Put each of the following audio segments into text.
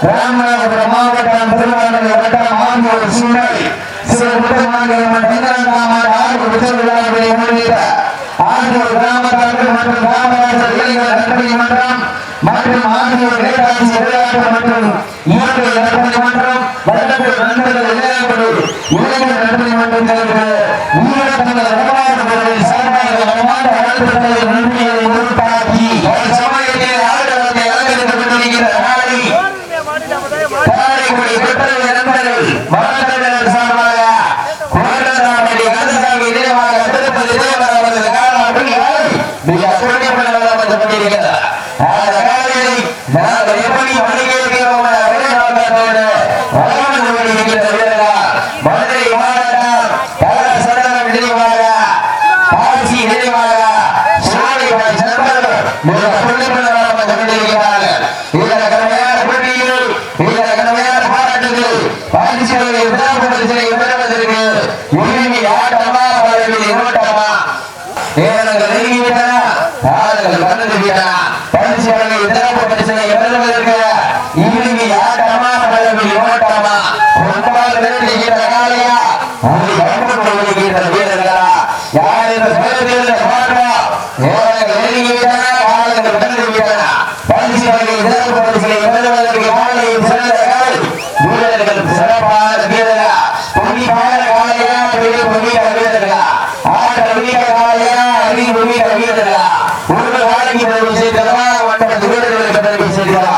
ராமநாதபுரம் மாவட்டம் திருவாரூர் வட்டம் ஆண்டியூர் சூளை ஆண்டியூர் கிராமத்தார்கள் மற்றும் காமராஜர் இளைஞர் நற்பணி மன்றம் மற்றும் ஆண்டியூர் நேதாஜி விளையாட்டு மற்றும் இயற்கை நற்பணி மன்றம் வட்டத்தில் நண்பர்கள் விளையாட்டு இளைஞர் நற்பணி மன்றத்திற்கு வீரத்தங்கள் வரலாறு பொருளில் சார்பாக வளமான வாழ்த்துக்களை நன்றியை உருவாக்கி சமயத்தில் ஆடுகளத்தை அலங்கரிக்கப்பட்டிருக்கிற நாளை காரைக்குடி பெற்றோர் நண்பர்கள் வளர்ந்தவர்கள் சார்பாக கோட்டதாமடி கந்தசாமி நினைவாக திருப்பதி தேவர் அவர்கள் காலம் மிக துணிப்பட கொண்டிருக்கிறார். அந்த காலையை நாங்கள் எப்படி மணிகேற்கிறோம் வளர்ந்து கொண்டிருக்கிற வீரர்கள் மதுரை மாவட்டம் சடலம் நினைவாக காட்சி நினைவாக சோழிவாய் நண்பர்கள் மிக துணிப்பட கொண்டிருக்கிறார்கள். இதர கடமையான போட்டியில் இதர கடமையான பாராட்டுகள் பரிசுகளை விழாப்பரிசுகளை பெறுவதற்கு உரிமை ஆட்டமா பதவியில் ஓட்டமா நேரங்கள் நெருங்கிவிட்டன, காலங்கள் கடந்துவிட்டன. பரிசுகளை விழாப்பரிசுகளை பெறுவதற்கு உரிமை ஆட்டமா பதவியில் ஓட்டமா ஒன்றாக நிறுத்துகிற காலையா அதை கண்டுகொள்கிற வீரர்களா யார் என்று சொல்லுகிற மாற்றம் நேரங்கள் நெருங்கிவிட்டன, காலங்கள் கடந்துவிட்டன. பரிசுகளை விழாப்பரிசுகளை பெறுவதற்கு காலையில் சிறந்த காலை வீரர்கள் சிறப்பான வீரர்களா பொன்னிப்பான காலையா பொன்னிய வீரர்களா ஆட்ட வீர காலையா அறிவு வீர வீரர்களா ஒரு காலைக்கு பதிவு செய்ததா மற்ற வீரர்களுக்கு பதிவு செய்ததா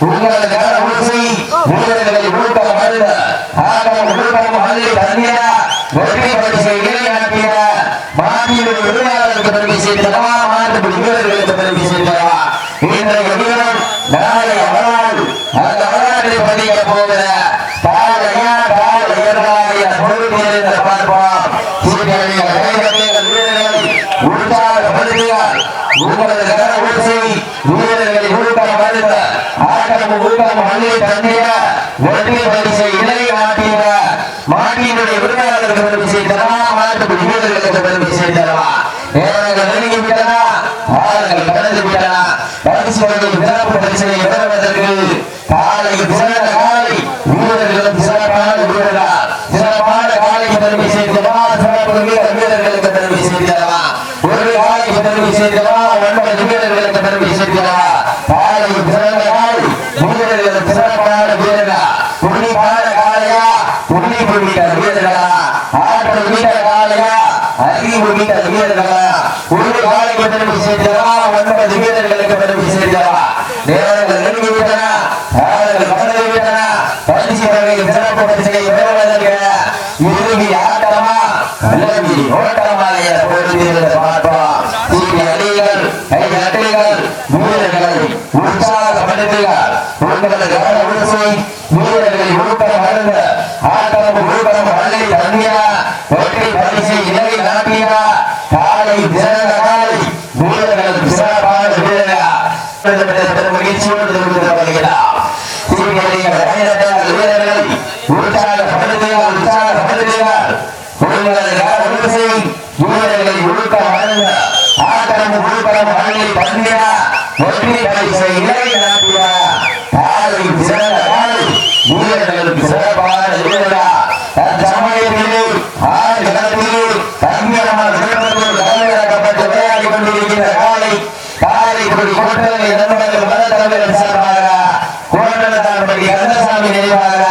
உங்களது வீரர்களை ஊக்கம் அழுத ஆட்டம் ஊக்கம் அள்ளி தந்திர வெற்றி பரிசை இளைஞாட்டிய மாநில உரிமையாளருக்கு பெருமை செய்தவா மாற்றுப்படி வீரர்களுக்கு பெருமை செய்தவா இன்றைய வீரர் நாளை அவரால் அந்த வரலாற்றை பதிக்க போகிற காலையா காலையர்களாகிய பொறுப்பேற்ற பார்ப்போம் வீரர்களை உற்சாகப்படுத்துகிறார் உங்களது கர ஊசி வீரர்களை ஊக்கம் வருத ஆட்டம் ஊக்கம் அள்ளி தந்திர வெற்றி பரிசை இளைஞாட்டிய மாநிலுடைய உரிமையாளருக்கு பெருமை செய்தவா மாற்றுப்படி வீரர்களுக்கு பெருமை செய்தவா நேரங்கள் நெருங்கி விட்டனா ஆளுங்கள் கடந்து விட்டனா பரிசுகளின் சிறப்பு பரிசனை பெறுவதற்கு காலையில் சிறந்த காலை வீரர்களும் சிறப்பான வீரர்கள் சிறப்பான காலைக்கு பெருமை செய்தவா சிறப்பு வீரர்களுக்கு பெருமை செய்தவா ஒரு காலைக்கு பெருமை செய்தவா 9 வீரர்களுக்கு பெருமை செய்தவா காலையில் சிறந்த காலை வீரர்களும் சிறப்பான வீரர்கள் துணிப்பான காலையா துணி புரிகிற வீரர்களா ஆற்றல் வீர காலையா அறிவு வீர வீரர்களா ஒரு காலைக்கு பெருமை செய்தவா 9 வீரர்களுக்கு பெருமை செய்தவா நேரங்கள் நெருங்கி விட்டன காலங்கள் கடந்து விட்டன பரிசு வகையில் சிறப்பு பரிசை பெறுவதற்கு இறுதி ஆட்டமா அல்லது ஓட்டமாக பொறுத்திருந்த பார்ப்போம் சீட்டி அடிகள் கை அட்டைகள் வீரர்களை உற்சாகப்படுத்துகிறார் உங்களது கவன உரிசை வீரர்களை ஊக்கம் அருந்த ஆட்டம் ஊக்கம் அள்ளி தந்தியா வெற்றி பரிசை இலகை நாட்டியா காலை திறந்த காலை வீரர்களுக்கு சிறப்பான வீரர்கள் மகிழ்ச்சியோடு வருகிறார் வீரர்களை உற்சாகப்படுத்துகிறார் வீரர்களை ஊக்கம் அருந்த ஆட்டம் ஊக்கம் அள்ளி தந்தியா வெற்றி பரிசை இலகை நாட்டியா காலை திறந்த காலை வீரர்களுக்கு சிறப்பான வீரர்கள் தற்சமயத்திலே ஆறு களத்திலே தங்கரமான சிறப்பத்தோடு தலைவராக்கப்பட்டு விளையாடி கொண்டிருக்கிற காலை கோட்டலை நண்பர்கள் மதத்தலைவர்கள் சார்பாக கோட்டலத்தான்படி கந்தசாமி நினைவாக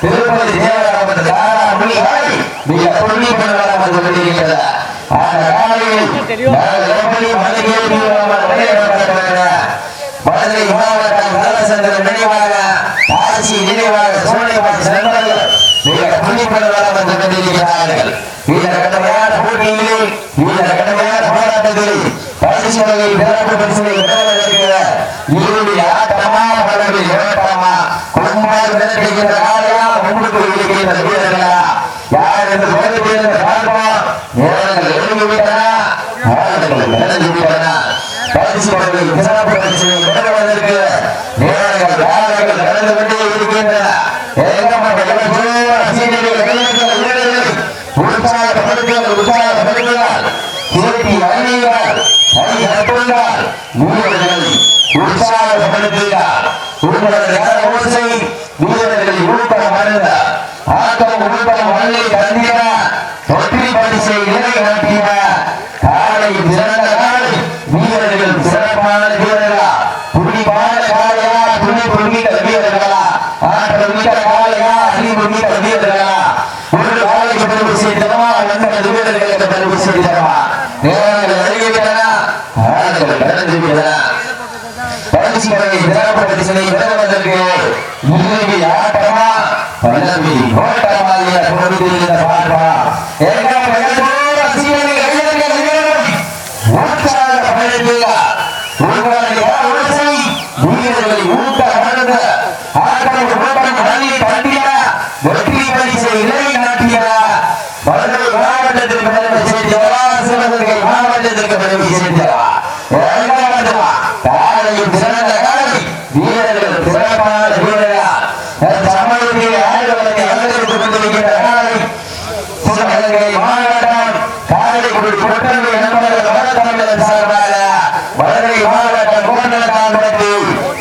திருப்பதி தேவராமத்து தாரா மொழிகாய் மிக துணிப்பதாக வந்து கொண்டிருக்கிறது அந்த காலையில் மதுரை மாவட்டம் கலசந்திரன் நினைவாக காட்சி நினைவாக சோழபாசி நண்பர்கள் மிக துணிப்பதாக வந்து கொண்டிருக்கிறார்கள் இந்த கடுமையான போட்டியிலே இந்த கடுமையான போராட்டத்தில் பரிசு வகையில் சிறப்பு பரிசுகளை பெறுவதற்கு இறுதி ஆட்டமா பலவில் ஓட்டமா குடும்பமாக நினைக்கிற காலையா முன்னுக்கு இருக்கிற வீரர்களா யார் என்று போதிருந்த பார்ப்போம் நேரங்கள் எழுதி விட்டன ஆளுங்கள் நடந்து விட்டன பரிசு வகையில் சிறப்பு பரிசுகளை பெறுவதற்கு நேரங்கள் காலங்கள் நடந்து கொண்டே இருக்கின்றன உற்சாகப்படுத்துகிறார் திருப்பி அணிகிறார் கையெழுத்துள்ளார் வீரர்களை உற்சாகப்படுத்துகிறார் உங்களது ஓசை வீரர்களை ஊக்கம் அருந்த ஆட்டம் ஊக்கம் அள்ளி தந்தினார் வெற்றி பரிசை இலகை நாட்டினார் காலை சிறந்த காலை வீரர்கள் சிறப்பான வீரர்களா துணிப்பான காலையா துணி பொருகிற வீரர்களா ஆற்றல் மிக்க காலையா அறிவு மிக்க வீரர்களா ஒரு காலைக்கு பெருமை செய்தவா 9 வீரர்களுக்கு பெருமை செய்தவா நேரங்கள் அறிவித்தன ஆளுங்கள் கடந்து விட்டன பரிசு வகையில் சிறப்பு பரிசினை பெறுவதற்கு இறுதி ஆட்டமா பல்லவி ஓட்டமாக பொறுத்திருந்த பார்ப்பா உற்சாகப்படுத்துகிறார் உங்களுடைய ஓசை வீரர்களை ஊக்கம் அருந்த ஆட்டம் ஊக்கம் அள்ளி தந்திர வெற்றி பரிசை இலகை நாட்டிய மதுரை மாவட்டத்திற்கு பெருமை செய்தவா சிவகங்கை மாவட்டத்திற்கு பெருமை செய்தவா காலையில் சிறந்த காலை வீரர்கள் சிறப்பான வீரர்கள் சமயத்தில் ஆடுகளை அலங்கரித்துக் கொண்டிருக்கிற காலை சிவகங்கை மாவட்டம் காலைக்குடி கொட்டங்கை நண்பர்கள் வடதமிழர் சார்பாக மதுரை மாவட்டம் கோட்டலத்தான்பட்டி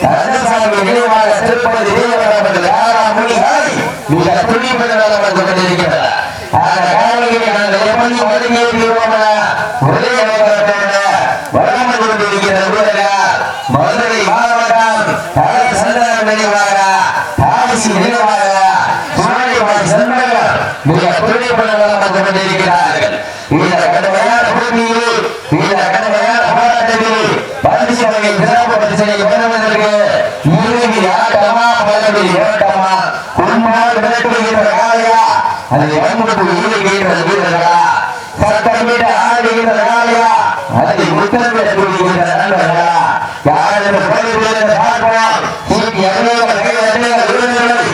கந்தசாமி நினைவாக திருப்பதி தேவராமத்து தாரா மொழிகாய் மிக துணிப்பதாக வந்து கொண்டிருக்கிறார் அந்த காலையை நாங்கள் எப்படி ஒதுங்கியிருக்கிறோம் ஒரே வளர்ந்து கொண்டிருக்கிற வீரர்கள் மதுரை மாவட்டம் சந்தனம் நினைவாக காசி நினைவாக சோழபாசி சந்தர்கள் மிக துணிப்பதாக வந்து கொண்டிருக்கிறார்கள் இந்த கடுமையான போட்டியிலே இந்த கடுமையான போராட்டத்திலே பரிசு வகை சிறப்பு பரிசனை பெறுவதற்கு இறுதி ஆட்டமா பலவில் ஓட்டமா விரட்டுகின்ற காலையா அதை வன்முட்டு ஈடுகின்ற வீரர்களா சட்டமிட ஆடுகின்ற காலையா அதை முத்தமிட கூடுகின்ற நண்பர்களா யார் என்று பார்க்கலாம். சீட்டி அநேக வீரர்களை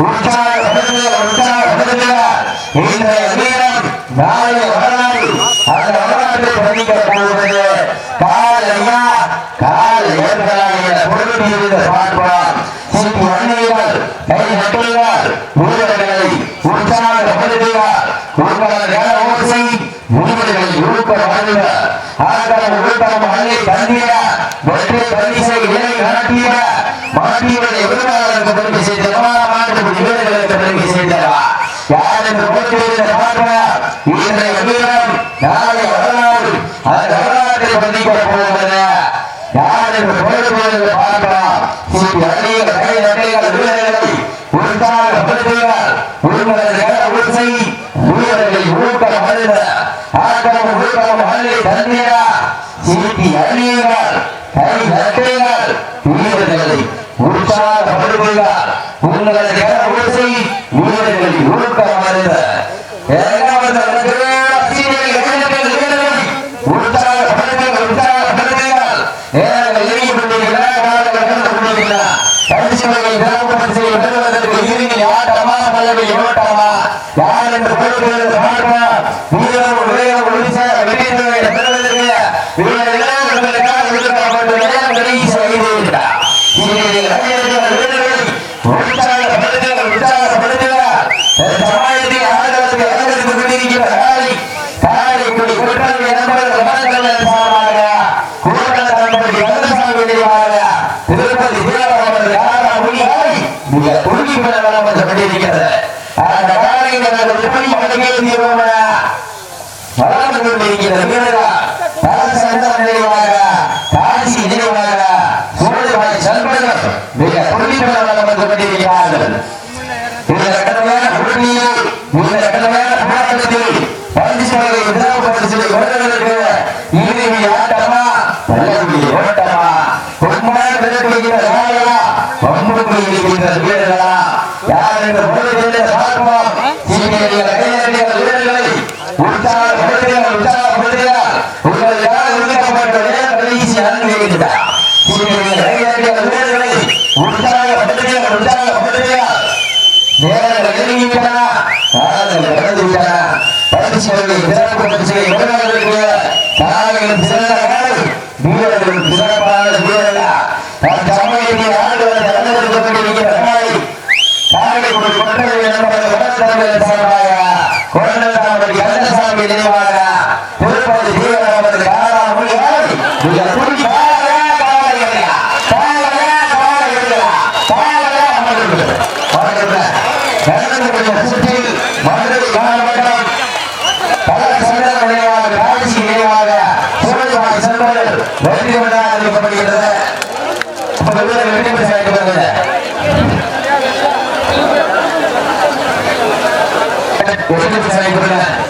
உற்சாகப்படுத்துகிறார். இன்றைய வீரம் நாளைய வரலாறு அந்த வரலாற்றை பதிக்க போவது காலையா காலை ஏற்கனவே பொருள் பார்க்கலாம். சீட்டி அன்னைகள் கை நட்டுள்ளார். வீரர்களை உற்சாகப்படுத்துகிறார். உங்களது ஓசை வீரர்களை ஊக்கம் வாழ்ந்தார். ஆட்டம் ஊக்கம் அன்னை தந்திர வெற்றி பரிசை இலை நடத்திய மாற்றியவரை விருதாளருக்கு பெருமை செய்தவா மாற்று வீரர்களுக்கு பெருமை செய்தவா யார் என்று போட்டியிட பார்க்கிறார். இன்றைய வீரம் நாளை வரலாறு அந்த வரலாற்றை பதிக்க போகிறது யார் என்று போட்டியிட பார்க்கலாம். அநேக கை நட்டைகள் வீரர்களை உற்சாகப்படுத்துகிறார். உங்களது உற்சை வீரர்களை ஊக்கம் அழுத ஆட்டம் ஊக்கம் அள்ளி தந்திரா சீட்டி அணியுங்கள் கை நட்டைகள் வீரர்களை உற்சாகப்படுத்துகிறார். உங்களது உற்சை வீரர்களை ஊக்கம் அழுத யார் என்று Gracias.